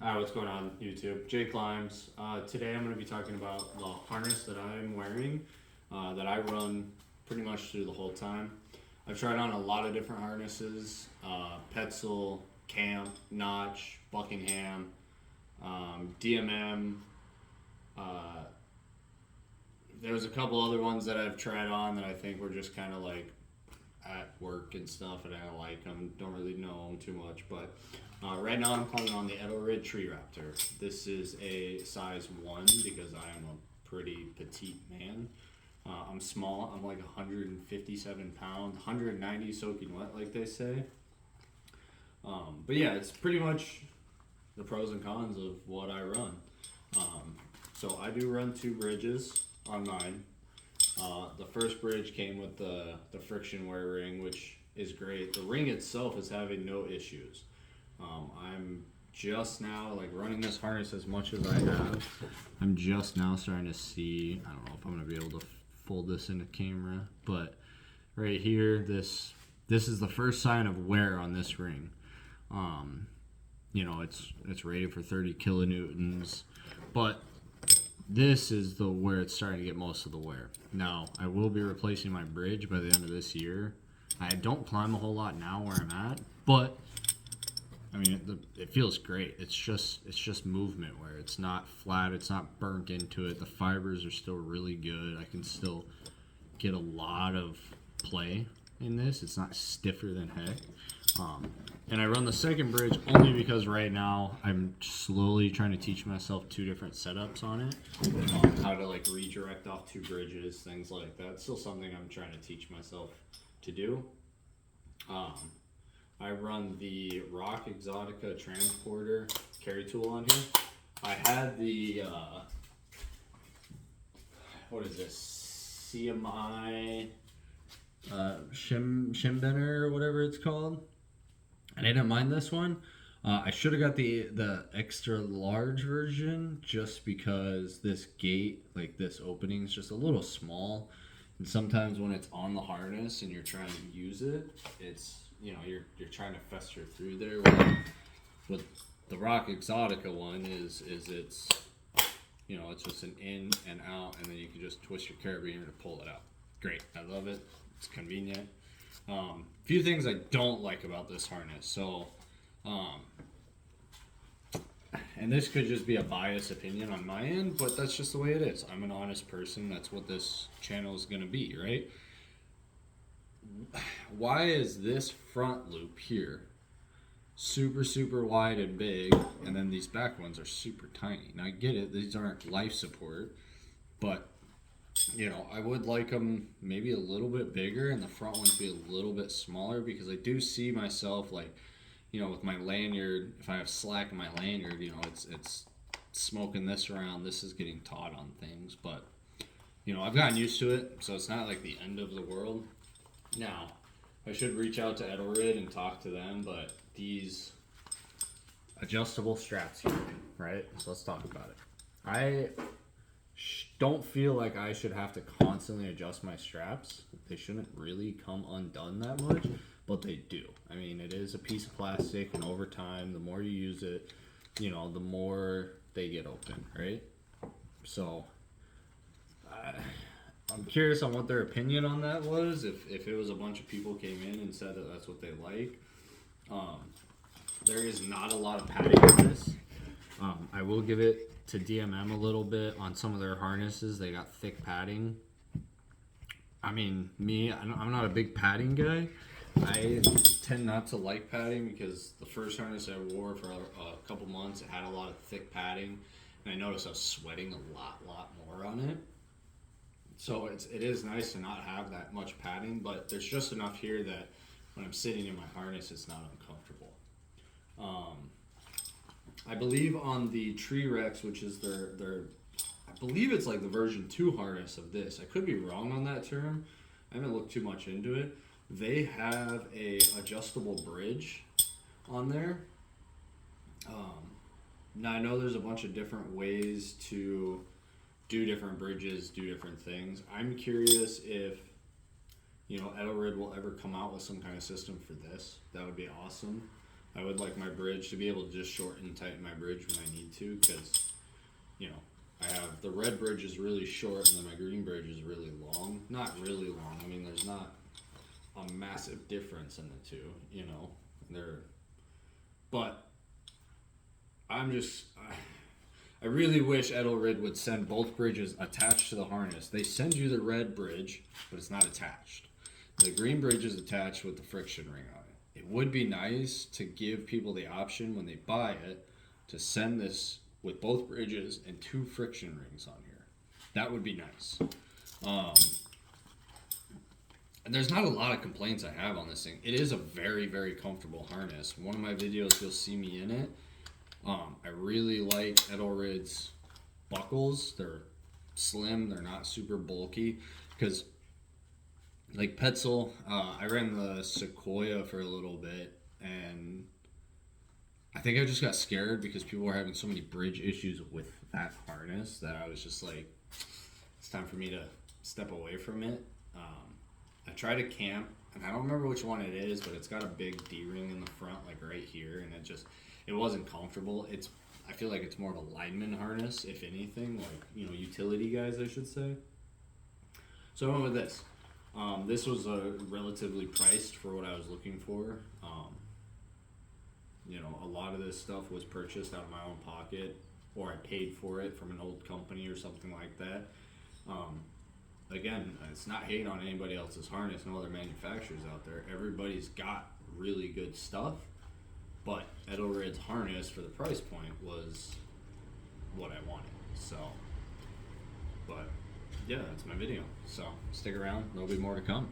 Alright, what's going on YouTube? Jake Limes. Today I'm going to be talking about the harness that I'm wearing that I run pretty much through the whole time. I've tried on a lot of different harnesses, Petzl, Camp, Notch, Buckingham, DMM. Uh, there was a couple other ones that I've tried on that I think were just kind of like at work and stuff, and I like them. Don't really know them too much, but right now I'm calling on the Edelrid Tree Raptor. This is a size 1 because I am a pretty petite man. I'm small. I'm like 157 pounds, 190 soaking wet, like they say. But yeah, it's pretty much the pros and cons of what I run. So I do run 2 bridges on mine. The first bridge came with the friction wear ring, which is great. The ring itself is having no issues. I'm just now like running this harness as much as I have. I'm just now starting to see. I don't know if I'm gonna be able to fold this into camera, but right here, this is the first sign of wear on this ring. It's rated for 30 kilonewtons, but this is the where it's starting to get most of the wear. Now, I will be replacing my bridge by the end of this year. I don't climb a whole lot now where I'm at, but I mean, it feels great. It's just movement where it's not flat, it's not burnt into it. The fibers are still really good. I can still get a lot of play in this. It's not stiffer than heck. And I run the second bridge only because right now I'm slowly trying to teach myself 2 different setups on it. How to like redirect off 2 bridges, things like that. It's still something I'm trying to teach myself to do. I run the Rock Exotica transporter carry tool on here. I had the, what is this, CMI Shimbener or whatever it's called. And I didn't mind this one. I should have got the extra large version just because this gate, like this opening, is just a little small. And sometimes when it's on the harness and you're trying to use it, it's you're trying to fester through there. With the Rock Exotica one is it's it's just an in and out, and then you can just twist your carabiner to pull it out. Great, I love it. It's convenient. Few things I don't like about this harness. So, and this could just be a biased opinion on my end, but that's just the way it is. I'm an honest person. That's what this channel is going to be, right? Why is this front loop here super, super wide and big, and then these back ones are super tiny? Now, I get it. These aren't life support, but I would like them maybe a little bit bigger and the front ones be a little bit smaller, because I do see myself like, with my lanyard, if I have slack in my lanyard, it's smoking this around. This is getting taut on things, but I've gotten used to it, so it's not like the end of the world. Now, I should reach out to Edelrid and talk to them, but these adjustable straps here, right? So let's talk about it. I don't feel like I should have to constantly adjust my straps. They shouldn't really come undone that much, but they do. I mean, it is a piece of plastic, and over time, the more you use it, the more they get open, right? So, I'm curious on what their opinion on that was. If it was a bunch of people came in and said that that's what they like. There is not a lot of padding in this. I will give it to DMM a little bit on some of their harnesses. They got thick padding. I mean, I'm not a big padding guy. I tend not to like padding because the first harness I wore for a couple months, it had a lot of thick padding, and I noticed I was sweating a lot more on it. So it is nice to not have that much padding, but there's just enough here that when I'm sitting in my harness, it's not uncomfortable. I believe on the Tree Rex, which is their I believe it's like the version 2 harness of this. I could be wrong on that term. I haven't looked too much into it. They have a adjustable bridge on there. Now I know there's a bunch of different ways to do different bridges, do different things. I'm curious if Edelrid will ever come out with some kind of system for this. That would be awesome. I would like my bridge to be able to just shorten and tighten my bridge when I need to, because, you know, I have the red bridge is really short and then my green bridge is really long. Not really long. I mean, there's not a massive difference in the two, you know. But I'm just, I really wish Edelrid would send both bridges attached to the harness. They send you the red bridge, but it's not attached. The green bridge is attached with the friction ring on it. It would be nice to give people the option when they buy it to send this with both bridges and 2 friction rings on here. That would be nice. And there's not a lot of complaints I have on this thing. It is a very, very comfortable harness. One of my videos, you'll see me in it. I really like Edelrid's buckles. They're slim. They're not super bulky. Because, like Petzl, I ran the Sequoia for a little bit. And I think I just got scared because people were having so many bridge issues with that harness that I was just like, it's time for me to step away from it. I tried a camp, and I don't remember which one it is, but it's got a big D-ring in the front, like right here, and it wasn't comfortable. I feel like it's more of a lineman harness, if anything, like, you know, utility guys, I should say. So I went with this. This was relatively priced for what I was looking for. You know, a lot of this stuff was purchased out of my own pocket, or I paid for it from an old company or something like that. Again, it's not hate on anybody else's harness, no other manufacturers out there. Everybody's got really good stuff, but Edelrid's harness for the price point was what I wanted. So, but yeah, that's my video. So stick around. There'll be more to come.